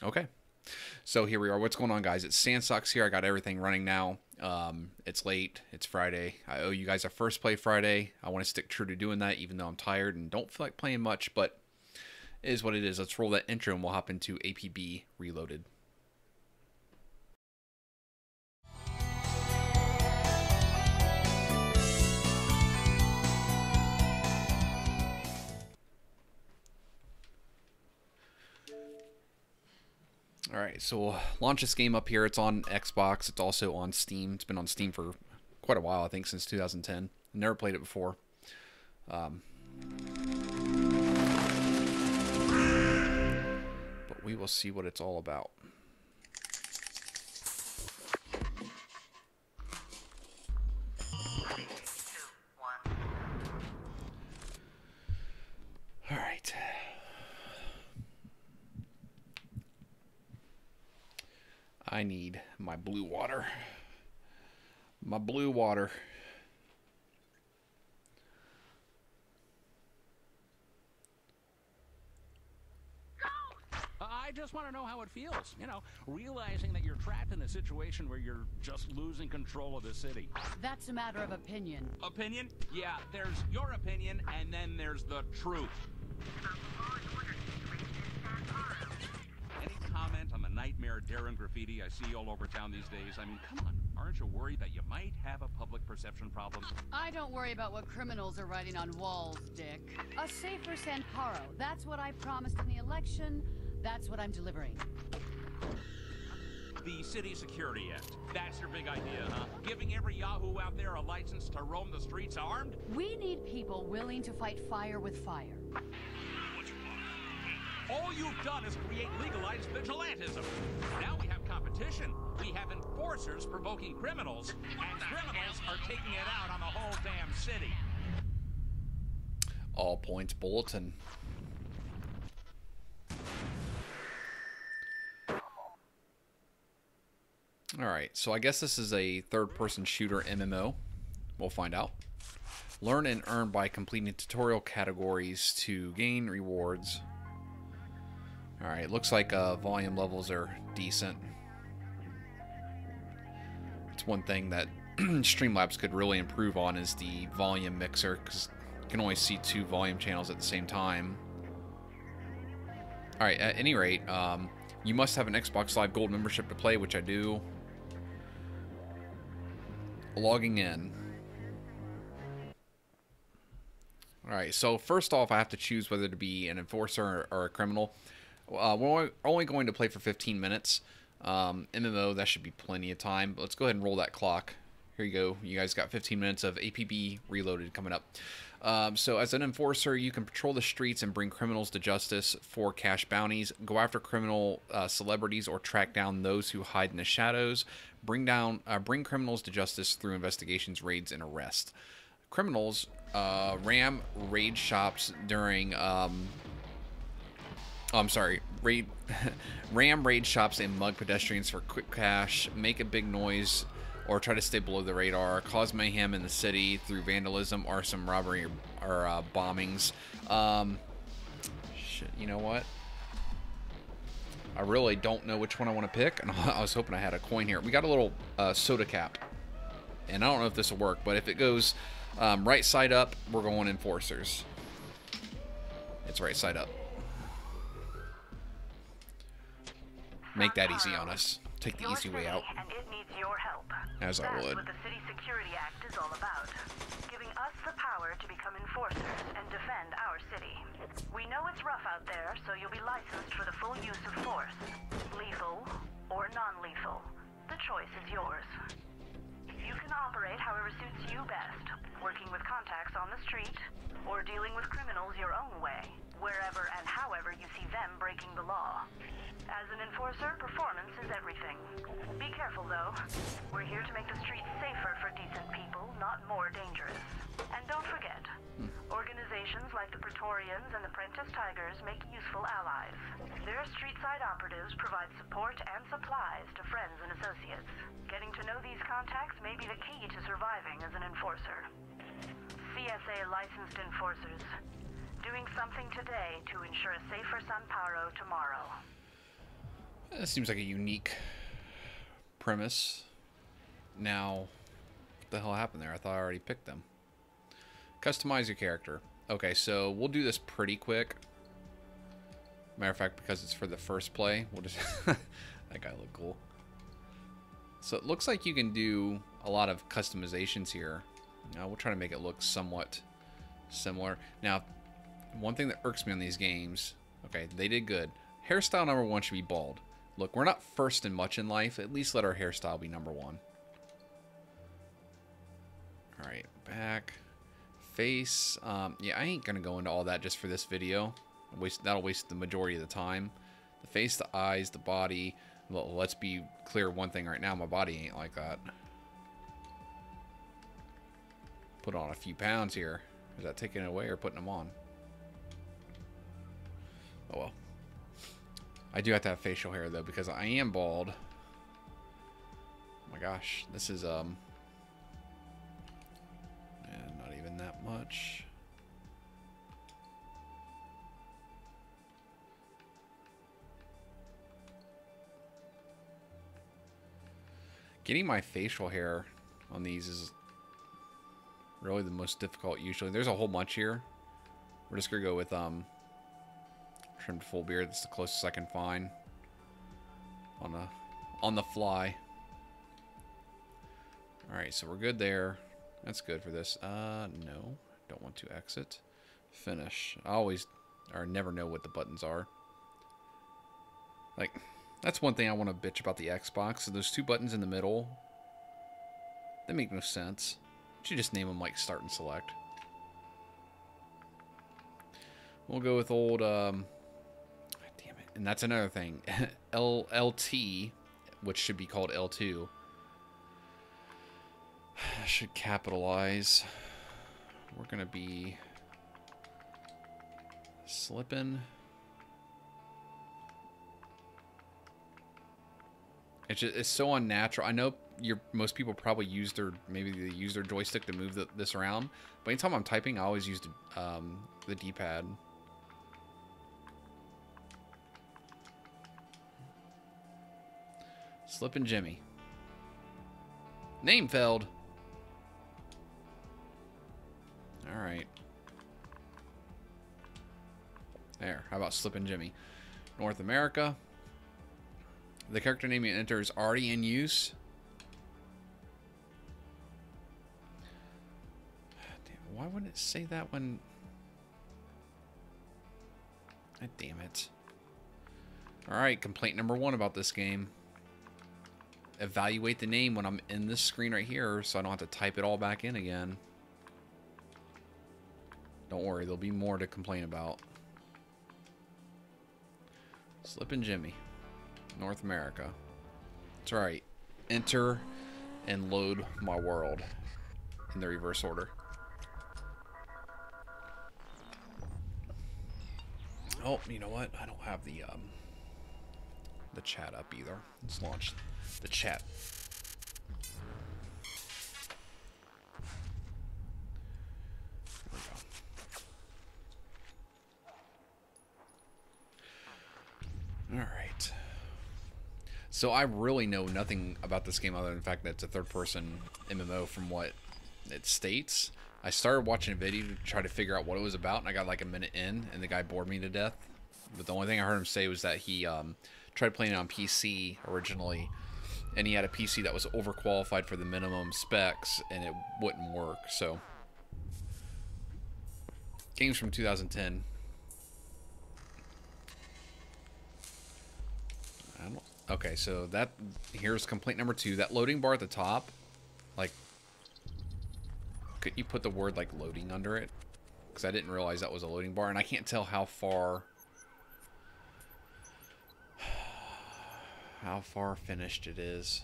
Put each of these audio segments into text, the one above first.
Okay. So here we are. What's going on, guys? It's SANDSawks here. I got everything running now. It's late. It's Friday. I owe you guys a first play Friday. I want to stick true to doing that, even though I'm tired and don't feel like playing much, but it is what it is. Let's roll that intro and we'll hop into APB Reloaded. Alright, so we'll launch this game up here. It's on Xbox. It's also on Steam. It's been on Steam for quite a while, I think, since 2010. Never played it before. But we will see what it's all about. Alright. I need my blue water. My blue water. I just want to know how it feels, you know, realizing that you're trapped in a situation where you're just losing control of the city. That's a matter of opinion. Opinion? Yeah, there's your opinion, and then there's the truth. Any comment on the nightmare Darren graffiti I see all over town these days? I mean, come on, aren't you worried that you might have a public perception problem? I don't worry about what criminals are writing on walls, Dick. A safer San Paro. That's what I promised in the election. That's what I'm delivering. The City Security Act. That's your big idea, huh? Giving every yahoo out there a license to roam the streets armed? We need people willing to fight fire with fire. All you've done is create legalized vigilantism. Now we have competition. We have enforcers provoking criminals, and criminals are taking it out on the whole damn city. All points bulletin. Alright, so I guess this is a third-person shooter MMO. We'll find out. Learn and earn by completing tutorial categories to gain rewards. Alright, looks like volume levels are decent. It's one thing that Streamlabs could really improve on is the volume mixer, because you can only see 2 volume channels at the same time. Alright, at any rate, you must have an Xbox Live Gold membership to play, which I do. Logging in. Alright, so first off, I have to choose whether to be an enforcer or a criminal. We're only going to play for 15 minutes. MMO, that should be plenty of time. But let's go ahead and roll that clock. Here you go. You guys got 15 minutes of APB Reloaded coming up. So as an enforcer, you can patrol the streets and bring criminals to justice for cash bounties, go after criminal celebrities, or track down those who hide in the shadows, bring criminals to justice through investigations, raids, and arrest. Criminals ram raid shops during... ram raid shops and mug pedestrians for quick cash, make a big noise, or try to stay below the radar, cause mayhem in the city through vandalism or some robbery or bombings. Shit, you know what? I really don't know which one I want to pick, and I was hoping I had a coin here. We got a little soda cap, and I don't know if this will work, but if it goes right side up, we're going enforcers. It's right side up. Make that easy on us. Take the easy way out. And it needs your help. As I would. That's what the City Security Act is all about. Giving us the power to become enforcers and defend our city. We know it's rough out there, so you'll be licensed for the full use of force. Lethal or non-lethal. The choice is yours. You can operate however suits you best. Working with contacts on the street, or dealing with criminals your own way. Wherever and however you see them breaking the law. As an enforcer, performance is everything. Be careful, though. We're here to make the streets safer for decent people, not more dangerous. And don't forget, organizations like the Praetorians and the Prentice Tigers make useful allies. Their street-side operatives provide support and supplies to friends and associates. Getting to know these contacts may be the key to surviving as an enforcer. CSA licensed enforcers. Doing something today to ensure a safer San Paro tomorrow. It seems like a unique premise. Now, what the hell happened there? I thought I already picked them. Customize your character. Okay, so we'll do this pretty quick. Matter of fact, because it's for the first play, we'll just... That guy looked cool. So it looks like you can do a lot of customizations here. We'll try to make it look somewhat similar. Now, one thing that irks me on these games... Okay, they did good. Hairstyle number 1 should be bald. Look, we're not first in much in life. At least let our hairstyle be number 1. Alright, back. Face. Yeah, I ain't gonna go into all that just for this video. That'll waste the majority of the time. The face, the eyes, the body. Well, let's be clear one thing right now. My body ain't like that. Put on a few pounds here. Is that taking it away or putting them on? Oh well. I do have to have facial hair though because I am bald. Oh my gosh, this is not even that much. Getting my facial hair on these is really the most difficult usually. There's a whole bunch here. We're just gonna go with trimmed full beard. That's the closest I can find on the fly. Alright, so we're good there. That's good for this. No. Don't want to exit. Finish. I always or never know what the buttons are. Like, that's one thing I want to bitch about the Xbox. So those two buttons in the middle, they make no sense. You should just name them like start and select. We'll go with old, damn it. And that's another thing. LT, which should be called L2. I should capitalize. We're going to be slipping. It's so unnatural. I know most people probably use maybe they use their joystick to move this around. But anytime I'm typing, I always use the D-pad. Slippin' Jimmy. Name failed. Alright. There. How about Slippin' Jimmy? North America. The character name you enter is already in use. Damn, why wouldn't it say that when... God damn it. Alright, complaint number 1 about this game. Evaluate the name when I'm in this screen right here so I don't have to type it all back in again. Don't worry, there'll be more to complain about. Slippin' Jimmy. North America. That's right. Enter and load my world in the reverse order. Oh, you know what? I don't have the chat up either. Let's launch the chat. There we go. All right. So I really know nothing about this game other than the fact that it's a third-person MMO from what it states. I started watching a video to try to figure out what it was about, and I got like a minute in, and the guy bored me to death. But the only thing I heard him say was that he tried playing it on PC originally, and he had a PC that was overqualified for the minimum specs, and it wouldn't work. So, game's from 2010. Okay, so here's complaint number 2. That loading bar at the top, like, could you put the word like loading under it? Because I didn't realize that was a loading bar, and I can't tell how far finished it is.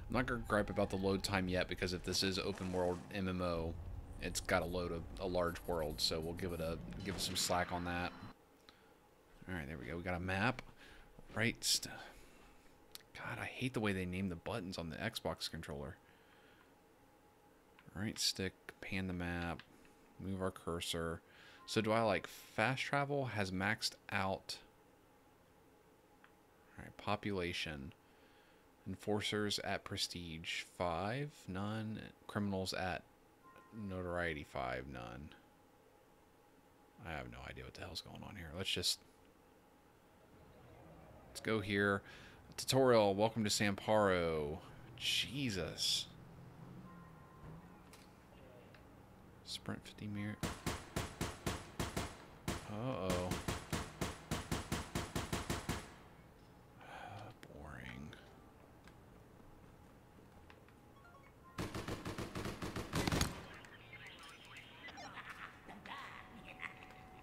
I'm not gonna gripe about the load time yet, because if this is open world MMO, it's got to load a large world, so we'll give it some slack on that. All right, there we go. We got a map. Right. God, I hate the way they name the buttons on the Xbox controller. Right stick, pan the map, move our cursor. So do I like fast travel? Has maxed out. Alright, population. Enforcers at prestige 5, none. Criminals at notoriety 5, none. I have no idea what the hell's going on here. Let's go here. Tutorial, welcome to Samparo. Jesus. Sprint 50 mirror. Uh-oh. Boring.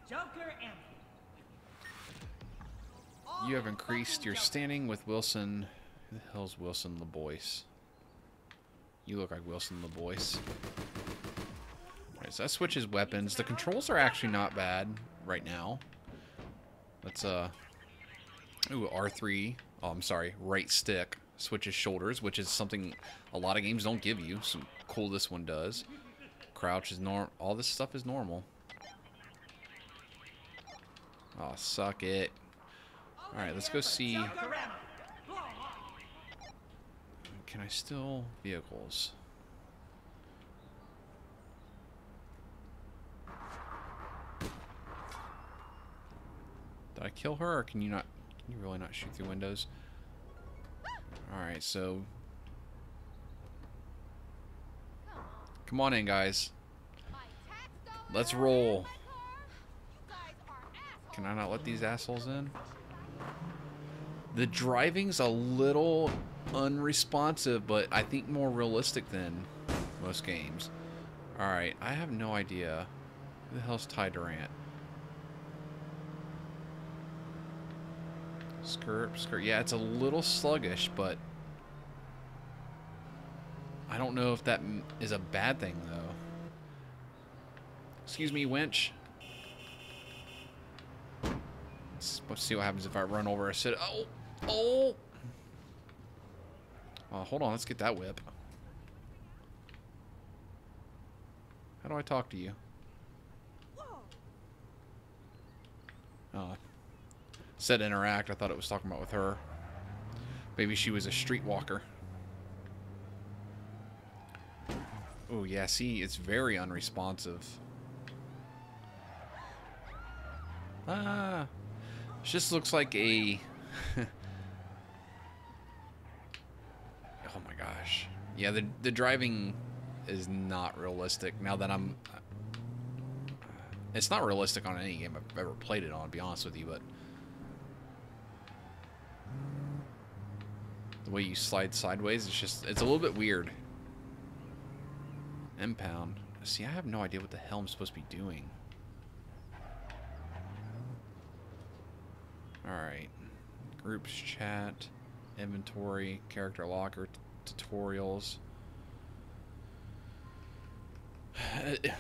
Joker and You have increased your standing with Wilson. Who the hell's Wilson LeBoyce? You look like Wilson LeBoyce. Alright, so that switches weapons. The controls are actually not bad right now. Let's, ooh, R3. Oh, I'm sorry. Right stick switches shoulders, which is something a lot of games don't give you. Some cool this one does. Crouch is normal. All this stuff is normal. Oh, suck it. Alright, let's go see. Can I still vehicles? Did I kill her, or can you not? Can you really not shoot through windows? Alright, so come on in, guys. Let's roll. Can I not let these assholes in? The driving's a little unresponsive, but I think more realistic than most games. Alright, I have no idea. Who the hell's Ty Durant? Skirt. Yeah, it's a little sluggish, but I don't know if that is a bad thing, though. Excuse me, winch. Let's see what happens if I run over a city. Oh! Oh! Hold on, let's get that whip. How do I talk to you? Oh. Said interact. I thought it was talking about with her. Maybe she was a streetwalker. Oh, yeah, see, it's very unresponsive. Ah. It just looks like a... Oh my gosh. Yeah, the driving is not realistic. Now that I'm... It's not realistic on any game I've ever played it on, to be honest with you, but... The way you slide sideways, it's a little bit weird. Impound. See, I have no idea what the hell I'm supposed to be doing. Alright. Groups chat, inventory, character locker, tutorials.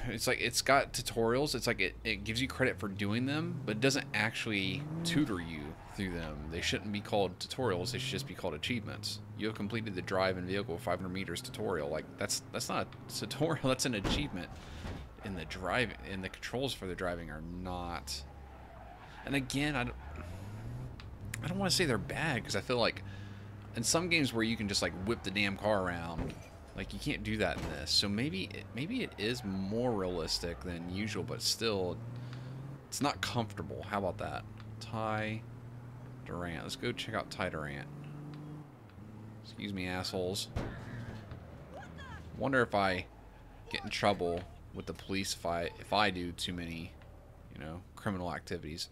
It's like it's got tutorials. It's like it gives you credit for doing them, but it doesn't actually tutor you through them. They shouldn't be called tutorials. They should just be called achievements. You have completed the drive and vehicle 500 meters tutorial. Like that's not a tutorial. That's an achievement. In the drive, and the controls for the driving are not. And again, I don't want to say they're bad, because I feel like in some games where you can just like whip the damn car around, like you can't do that in this. So maybe it is more realistic than usual, but still, it's not comfortable. How about that? Ty Durant. Let's go check out Ty Durant. Excuse me, assholes. Wonder if I get in trouble with the police if I do too many, criminal activities.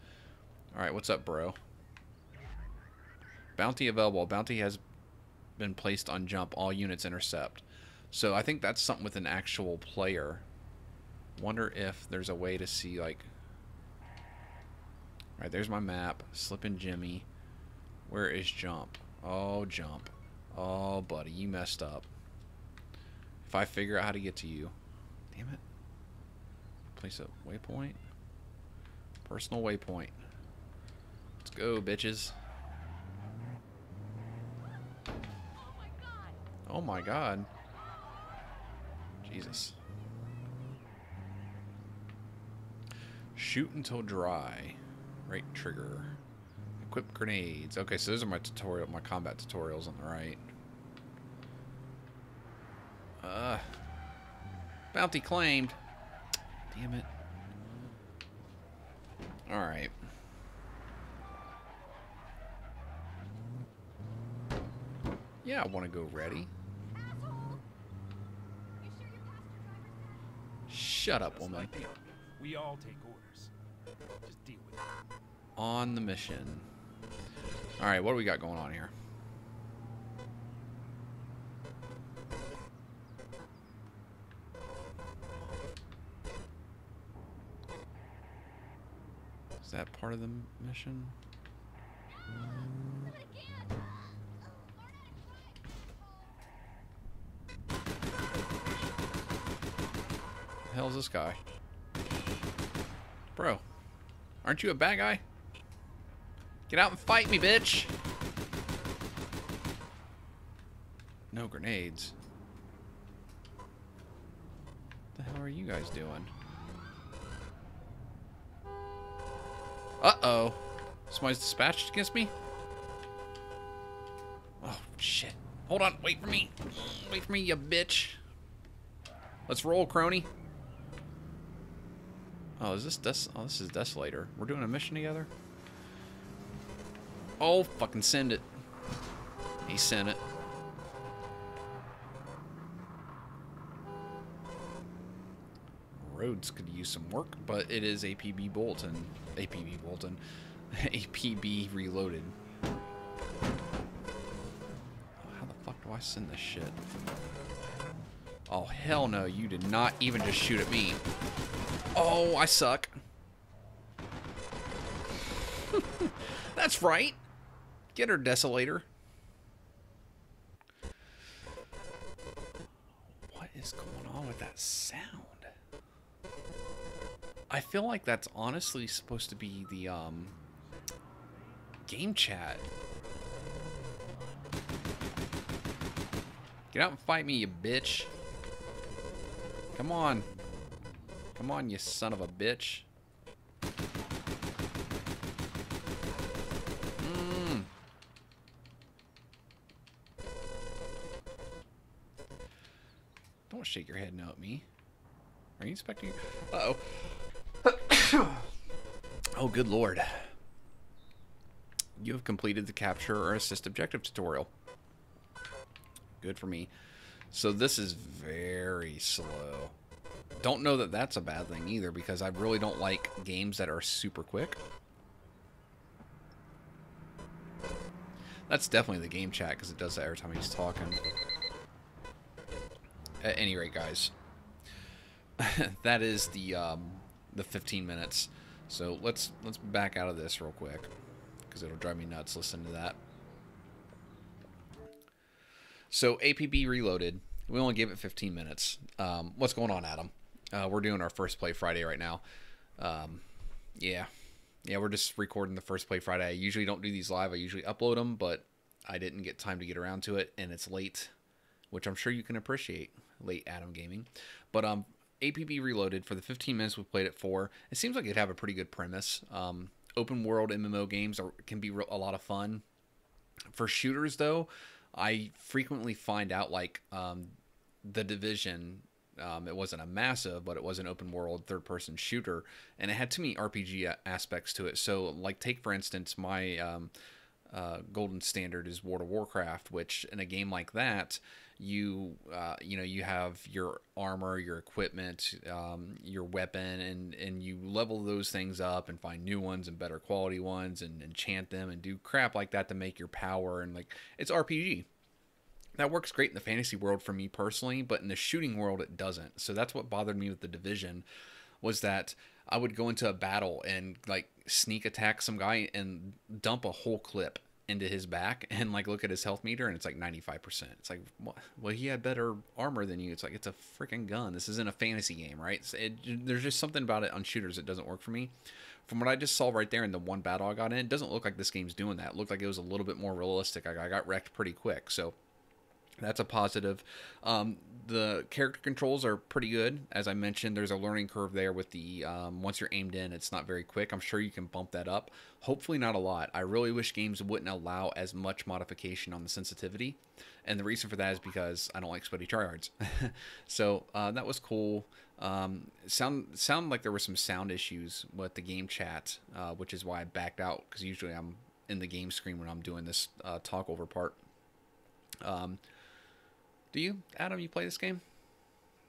All right, what's up, bro? Bounty available. Bounty has been placed on jump. All units intercept. So I think that's something with an actual player. Wonder if there's a way to see, like... Alright, there's my map. Slippin' Jimmy. Where is jump? Oh, jump. Oh, buddy, you messed up. If I figure out how to get to you... Damn it. Place a waypoint. Personal waypoint. Let's go, bitches. Oh my god. Jesus. Shoot until dry. Right trigger. Equip grenades. Okay, so those are my combat tutorials on the right. Bounty claimed. Damn it. Alright. Yeah, I want to go ready. Shut up, woman. We all take orders. Just deal with it. On the mission. Alright, what do we got going on here? Is that part of the mission? The hell's this guy? Bro, aren't you a bad guy? Get out and fight me, bitch! No grenades. What the hell are you guys doing? Uh-oh. Somebody's dispatched against me? Oh, shit. Hold on. Wait for me. Wait for me, you bitch. Let's roll, crony. Oh, is this oh, this is Desolator. We're doing a mission together? Oh, fucking send it. He sent it. Roads could use some work, but it is APB Bolton. APB Bolton. APB Reloaded. Oh, how the fuck do I send this shit? Oh, hell no. You did not even just shoot at me. Oh, I suck. That's right. Get her, Desolator. What is going on with that sound? I feel like that's honestly supposed to be the game chat. Get out and fight me, you bitch. Come on. Come on, you son of a bitch. Don't shake your head no at me. Are you expecting? Uh-oh. Oh, good lord. You have completed the capture or assist objective tutorial. Good for me. So this is very slow. Don't know that that's a bad thing either, because I really don't like games that are super quick. That's definitely the game chat, because it does that every time he's talking. At any rate, guys, that is the 15 minutes. So let's back out of this real quick, because it'll drive me nuts listening to that. So APB Reloaded, we only gave it 15 minutes. What's going on, Adam? We're doing our first play Friday right now. Yeah, we're just recording the first play Friday. I usually don't do these live. I usually upload them, but I didn't get time to get around to it, and it's late, which I'm sure you can appreciate. Late Adam Gaming. But APB Reloaded, for the 15 minutes we played it for, it seems like it'd have a pretty good premise. Open world MMO games can be a lot of fun. For shooters, though, I frequently find out, like, The Division, it wasn't a massive, but it was an open world third-person shooter, and it had too many RPG aspects to it. So, like, take, for instance, my golden standard is World of Warcraft, which in a game like that, you have your armor, your equipment, your weapon, and you level those things up and find new ones and better quality ones and enchant them and do crap like that to make your power, and like, it's RPG. That works great in the fantasy world for me personally, but in the shooting world it doesn't. So that's what bothered me with The Division, was that I would go into a battle and like sneak attack some guy and dump a whole clip into his back and like look at his health meter and it's like 95%. It's like, what? Well, he had better armor than you. It's like, it's a freaking gun. This isn't a fantasy game, right? There's just something about it on shooters that doesn't work for me. From what I just saw right there in the one battle I got in, it doesn't look like this game's doing that. It looked like it was a little bit more realistic. I got wrecked pretty quick. So That's a positive. The character controls are pretty good. As I mentioned, there's a learning curve there with the once you're aimed in, it's not very quick. I'm sure you can bump that up. Hopefully not a lot. I really wish games wouldn't allow as much modification on the sensitivity. And the reason for that is because I don't like sweaty tryhards. So that was cool. Sound like there were some sound issues with the game chat, which is why I backed out, because usually I'm in the game screen when I'm doing this talk over part. Do you, Adam, you play this game?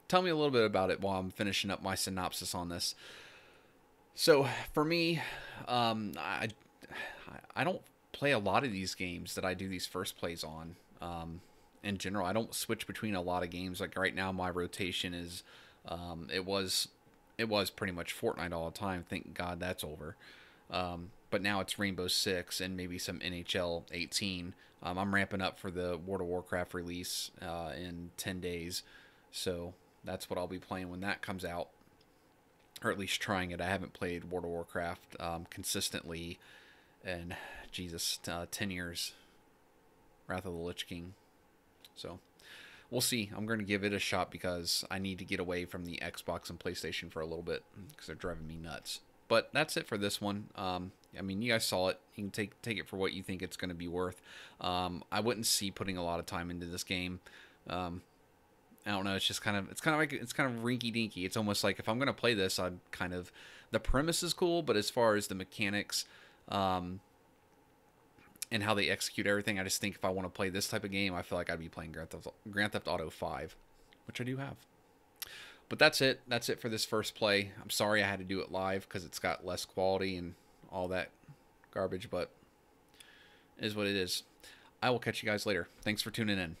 Tell me a little bit about it while I'm finishing up my synopsis on this. So, for me, I don't play a lot of these games that I do these first plays on. In general, I don't switch between a lot of games. Like right now, my rotation is, it was pretty much Fortnite all the time. Thank God that's over. But now it's Rainbow Six and maybe some NHL 18. I'm ramping up for the World of Warcraft release in 10 days. So that's what I'll be playing when that comes out. Or at least trying it. I haven't played World of Warcraft consistently in, 10 years. Wrath of the Lich King. So we'll see. I'm going to give it a shot because I need to get away from the Xbox and PlayStation for a little bit because they're driving me nuts. But that's it for this one. I mean, you guys saw it. You can take it for what you think it's going to be worth. I wouldn't see putting a lot of time into this game. I don't know. It's kind of rinky dinky. It's almost like if I'm going to play this, the premise is cool, but as far as the mechanics, and how they execute everything, I just think if I want to play this type of game, I feel like I'd be playing Grand Theft Auto 5, which I do have. But that's it. That's it for this first play. I'm sorry I had to do it live because it's got less quality and all that garbage, but it is what it is. I will catch you guys later. Thanks for tuning in.